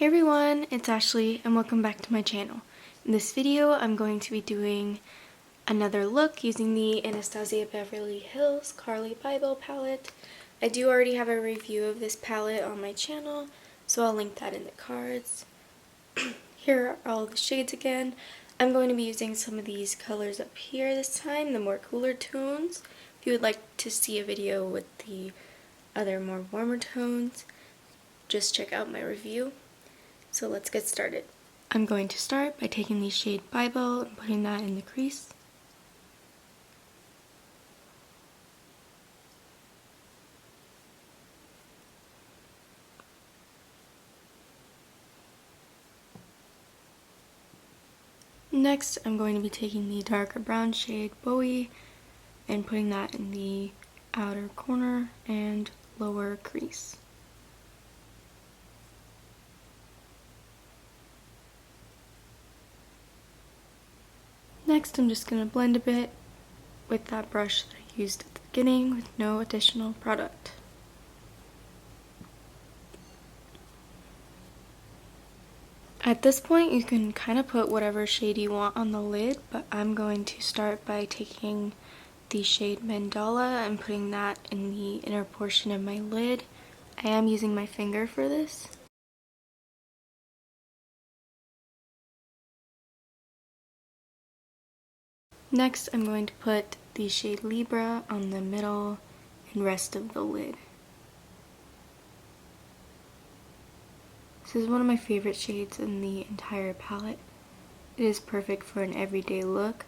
Hey everyone, it's Ashley and welcome back to my channel. In this video, I'm going to be doing another look using the Anastasia Beverly Hills Carli Bybel palette. I do already have a review of this palette on my channel, so I'll link that in the cards. Here are all the shades again. I'm going to be using some of these colors up here this time, the more cooler tones. If you would like to see a video with the other more warmer tones, just check out my review. So let's get started. I'm going to start by taking the shade Bybel and putting that in the crease. Next, I'm going to be taking the darker brown shade Bowie and putting that in the outer corner and lower crease. Next, I'm just going to blend a bit with that brush that I used at the beginning with no additional product. At this point, you can kind of put whatever shade you want on the lid, but I'm going to start by taking the shade Mandala and putting that in the inner portion of my lid. I am using my finger for this. Next, I'm going to put the shade Libra on the middle and rest of the lid. This is one of my favorite shades in the entire palette. It is perfect for an everyday look.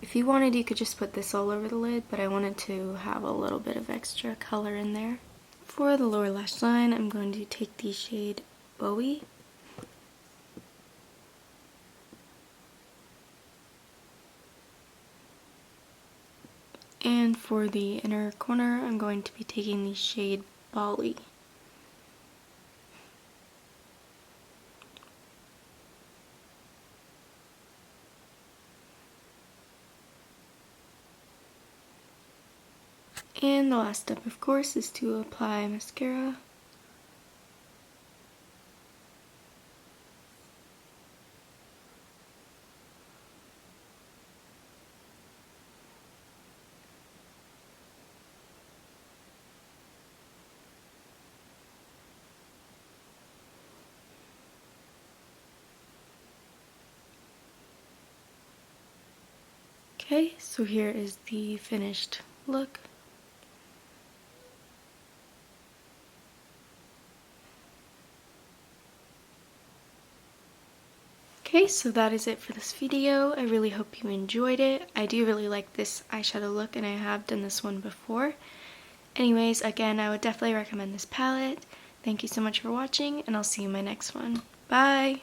If you wanted, you could just put this all over the lid, but I wanted to have a little bit of extra color in there. For the lower lash line, I'm going to take the shade Bowie. And for the inner corner, I'm going to be taking the shade Bali. And the last step, of course, is to apply mascara. Okay, so here is the finished look. Okay, so that is it for this video. I really hope you enjoyed it. I do really like this eyeshadow look and I have done this one before. Anyways, again, I would definitely recommend this palette. Thank you so much for watching and I'll see you in my next one. Bye!